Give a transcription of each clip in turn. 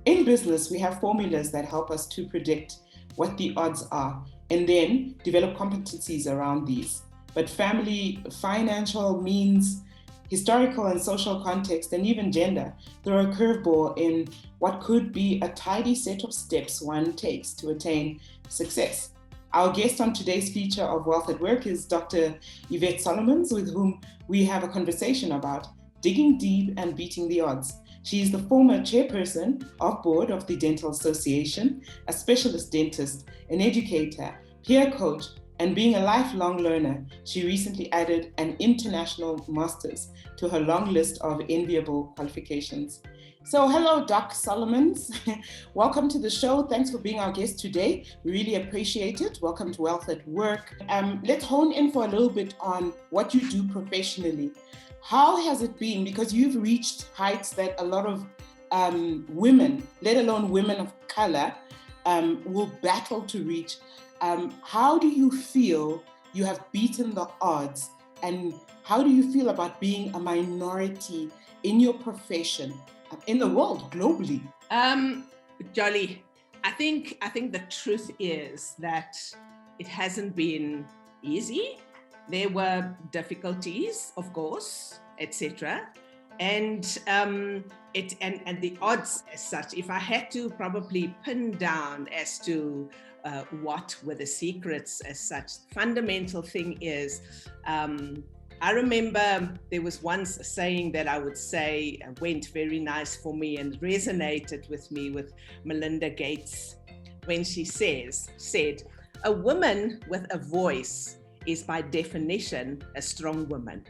In business, we have formulas that help us to predict what the odds are and then develop competencies around these. But family, financial means, historical and social context, and even gender throw a curveball in what could be a tidy set of steps one takes to attain success. Our guest on today's feature of Wealth at Work is Dr. Yvette Solomons, with whom we have a conversation about digging deep and beating the odds. She is the former chairperson of board of the Dental Association, a specialist dentist, an educator, peer coach, and being a lifelong learner, she recently added an international master's to her long list of enviable qualifications. So hello, Doc Solomons. Welcome to the show. Thanks for being our guest today. We really appreciate it. Welcome to Wealth at Work. Let's hone in for a little bit on what you do professionally. How has it been? Because you've reached heights that a lot of women, let alone women of color, will battle to reach. How do you feel you have beaten the odds, and how do you feel about being a minority in your profession, in the world, globally? Jolly, I think the truth is that it hasn't been easy. There were difficulties, of course, etc. And the odds as such, if I had to probably pin down as to what were the secrets as such, fundamental thing is, I remember there was once a saying that I would say went very nice for me and resonated with me with Melinda Gates when she said, a woman with a voice is by definition a strong woman,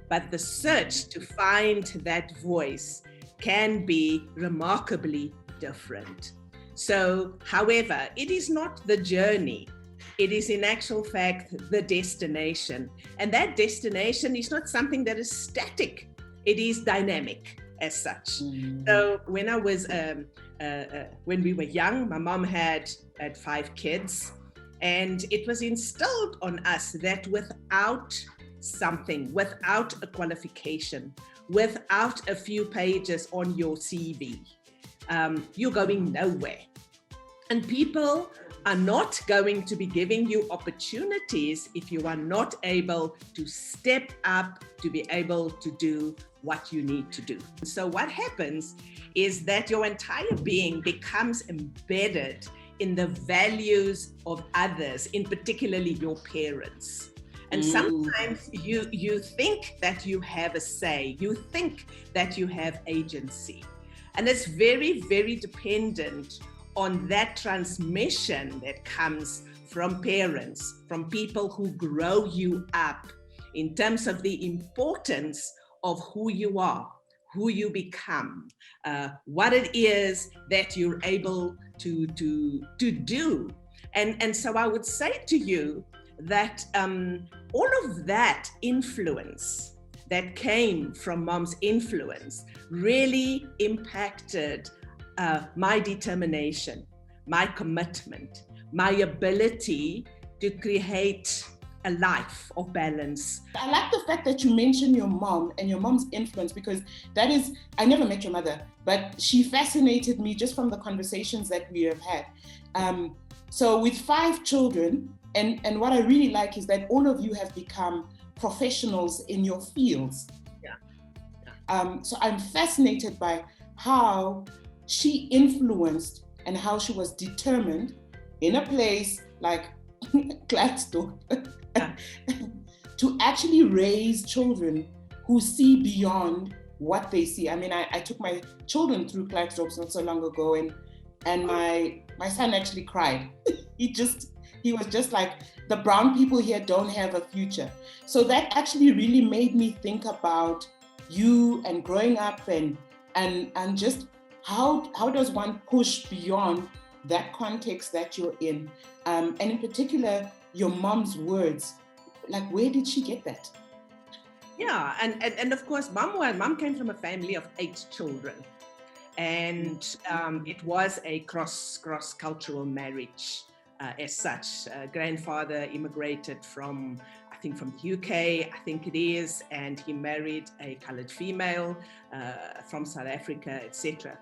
but the search to find that voice can be remarkably different. So, however, it is not the journey. It is in actual fact the destination. And that destination is not something that is static. It is dynamic as such. Mm-hmm. So when I was, when we were young, my mom had 5 kids, and it was instilled on us that without something, without a qualification, without a few pages on your CV, you're going nowhere. And people are not going to be giving you opportunities if you are not able to step up to be able to do what you need to do. So what happens is that your entire being becomes embedded in the values of others, in particularly your parents. And sometimes you think that you have a say, you think that you have agency. And it's very, very dependent on that transmission that comes from parents, from people who grow you up in terms of the importance of who you are, who you become, what it is that you're able to do. And so I would say to you that all of that influence that came from mom's influence really impacted my determination, my commitment, my ability to create a life of balance. I like the fact that you mentioned your mom and your mom's influence, because that is, I never met your mother, but she fascinated me just from the conversations that we have had. So with 5 children, and what I really like is that all of you have become professionals in your fields. Yeah. So I'm fascinated by how she influenced and how she was determined in a place like Gladstone to actually raise children who see beyond what they see. I mean, I took my children through Gladstone not so long ago, and my son actually cried. He was just like, the brown people here don't have a future. So that actually really made me think about you and growing up and just how does one push beyond that context that you're in? And in particular, your mom's words. Like, where did she get that? Yeah, and of course, mom came from a family of 8 children. And it was a cross-cultural marriage as such. Grandfather immigrated from, I think from the UK, I think it is, and he married a colored female from South Africa, etc.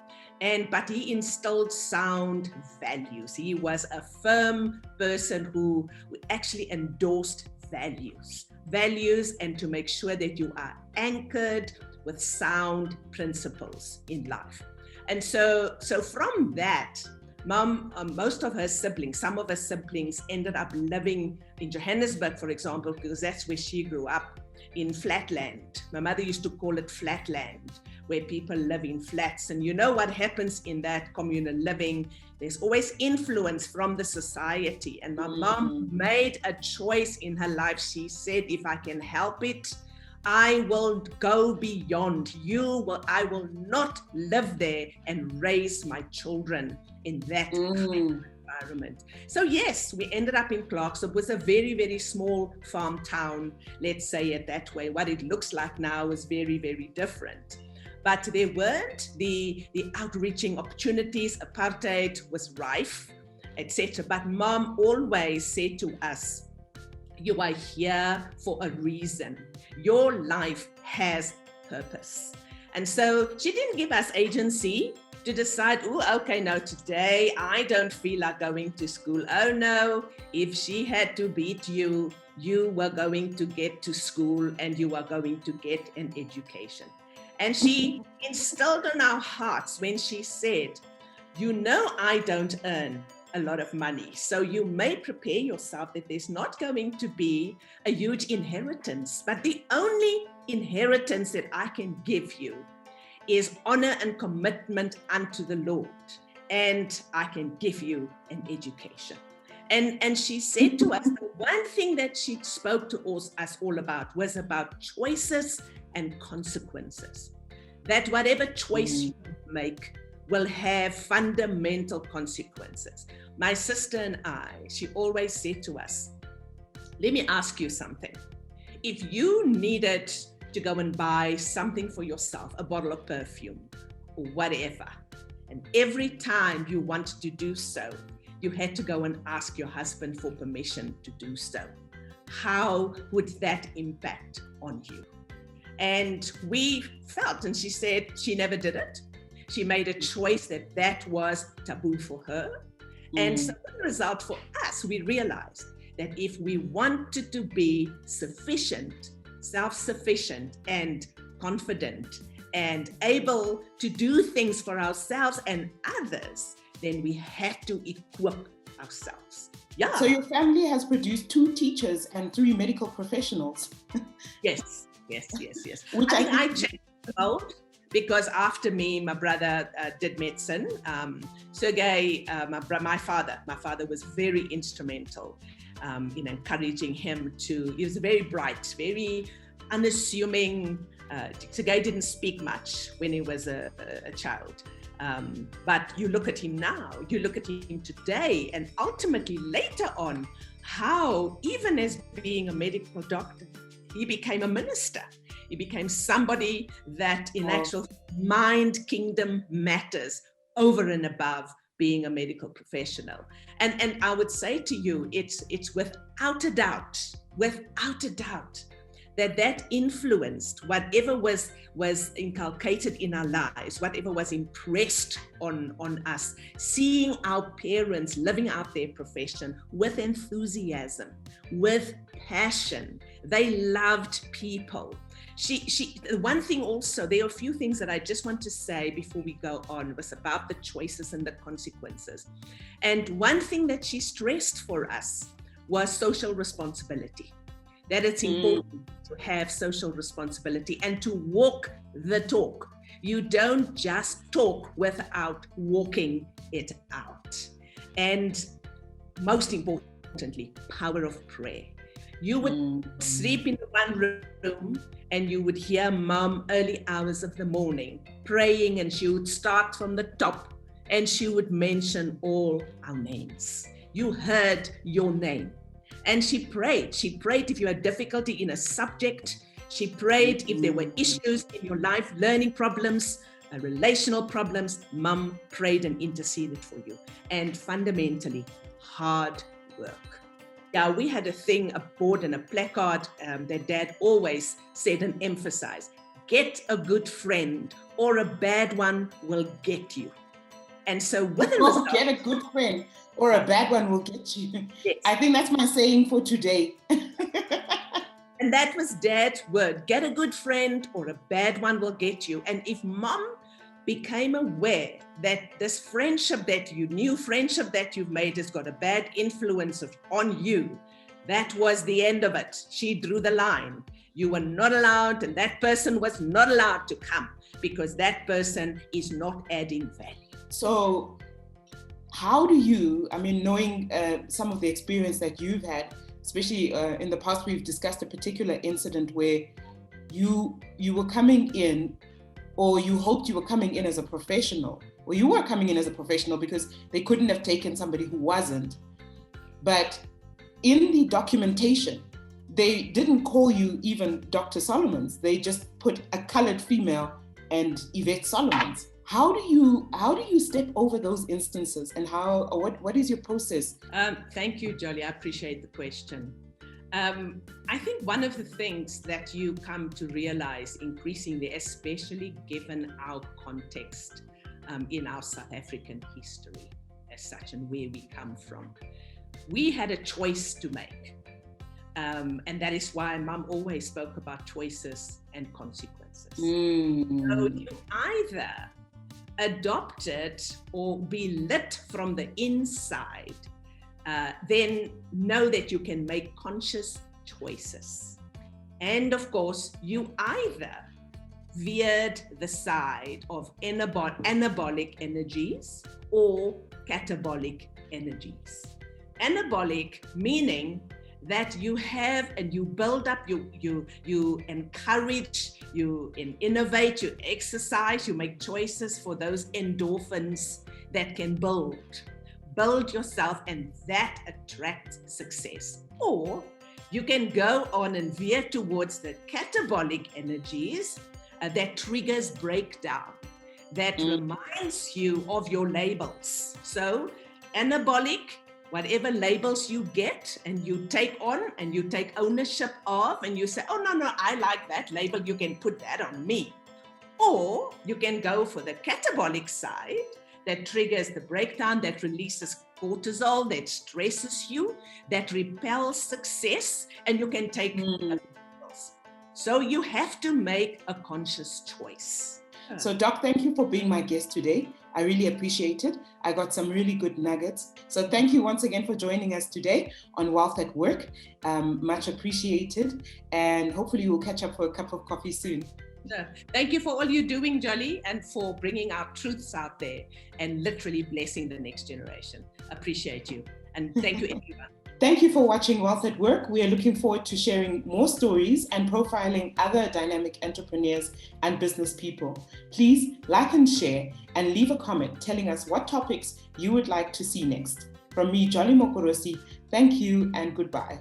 But he instilled sound values. He was a firm person who actually endorsed values, and to make sure that you are anchored with sound principles in life. And so from that, Mom, most of her siblings, some of her siblings ended up living in Johannesburg, for example, because that's where she grew up, in flatland. My mother used to call it flatland, where people live in flats. And you know what happens in that communal living? There's always influence from the society. And my mom made a choice in her life. She said, if I can help it, I will go beyond. I will not live there and raise my children in that environment. So yes, we ended up in Clarkson. It was a very, very small farm town, let's say it that way. What it looks like now is very, very different. But there weren't the outreaching opportunities. Apartheid was rife, etc. But Mom always said to us, you are here for a reason. Your life has purpose. And so she didn't give us agency to decide, okay, no, today I don't feel like going to school. Oh no, if she had to beat you, you were going to get to school and you are going to get an education. And she instilled in our hearts when she said, you know, I don't earn a lot of money. So you may prepare yourself that there's not going to be a huge inheritance, but the only inheritance that I can give you is honor and commitment unto the Lord. And I can give you an education. And she said to us, the one thing that she spoke to us all about was about choices and consequences. That whatever choice you make will have fundamental consequences. My sister and I, she always said to us, let me ask you something. If you needed to go and buy something for yourself, a bottle of perfume or whatever, and every time you wanted to do so, you had to go and ask your husband for permission to do so, how would that impact on you? And we felt, and she said she never did it. She made a choice that was taboo for her. And so the result for us, we realized that if we wanted to be sufficient, self-sufficient and confident and able to do things for ourselves and others, then we had to equip ourselves. Yeah. So your family has produced 2 teachers and 3 medical professionals. Yes. Which I checked out. Because after me, my brother did medicine. Sergey, my father was very instrumental in encouraging him to. He was very bright, very unassuming. Sergey didn't speak much when he was a child. But you look at him now, you look at him today, and ultimately later on, how even as being a medical doctor, he became a minister. He became somebody that in actual mind kingdom matters over and above being a medical professional. And I would say to you, it's without a doubt, that influenced whatever was inculcated in our lives, whatever was impressed on us, seeing our parents living out their profession with enthusiasm, with passion. They loved people. One thing also, there are a few things that I just want to say before we go on, was about the choices and the consequences. And one thing that she stressed for us was social responsibility, that it's important to have social responsibility and to walk the talk. You don't just talk without walking it out. And most importantly, power of prayer. You would sleep in the one room and you would hear Mom early hours of the morning praying, and she would start from the top and she would mention all our names. You heard your name. And she prayed. She prayed if you had difficulty in a subject. She prayed if there were issues in your life, learning problems, relational problems. Mom prayed and interceded for you. And fundamentally, hard work. Yeah, we had a thing, a board and a placard that Dad always said and emphasized: get a good friend or a bad one will get you. And so with the result, get a good friend or a bad one will get you. Yes. I think that's my saying for today. And that was Dad's word: get a good friend or a bad one will get you. And if Mom became aware that this friendship that you've made has got a bad influence on you, that was the end of it. She drew the line. You were not allowed, and that person was not allowed to come because that person is not adding value. So how do you, knowing some of the experience that you've had, especially in the past, we've discussed a particular incident where you were coming in, or you hoped you were coming in as a professional, or you were coming in as a professional because they couldn't have taken somebody who wasn't. But in the documentation, they didn't call you even Dr. Solomons. They just put a colored female and Yvette Solomons. How do you step over those instances, and what is your process? Thank you, Jolly. I appreciate the question. I think one of the things that you come to realize increasingly, especially given our context in our South African history as such and where we come from, we had a choice to make. And that is why Mum always spoke about choices and consequences. So you either adopt it or be lit from the inside, then know that you can make conscious choices. And of course, you either veered the side of anabolic energies or catabolic energies. Anabolic meaning that you have and you build up, you encourage, you innovate, you exercise, you make choices for those endorphins that can build yourself, and that attracts success. Or you can go on and veer towards the catabolic energies that triggers breakdown, that reminds you of your labels. So anabolic, whatever labels you get and you take on and you take ownership of, and you say, oh, no, I like that label, you can put that on me. Or you can go for the catabolic side that triggers the breakdown, that releases cortisol, that stresses you, that repels success, and you can take labels. So you have to make a conscious choice. So Doc, thank you for being my guest today. I really appreciate it. I got some really good nuggets. So thank you once again for joining us today on Wealth at Work. Much appreciated. And hopefully we'll catch up for a cup of coffee soon. Thank you for all you're doing, Jolly, and for bringing our truths out there and literally blessing the next generation. Appreciate you. And thank you, everyone. Thank you for watching Wealth at Work. We are looking forward to sharing more stories and profiling other dynamic entrepreneurs and business people. Please like and share and leave a comment telling us what topics you would like to see next. From me, Jolly Mokorosi, thank you and goodbye.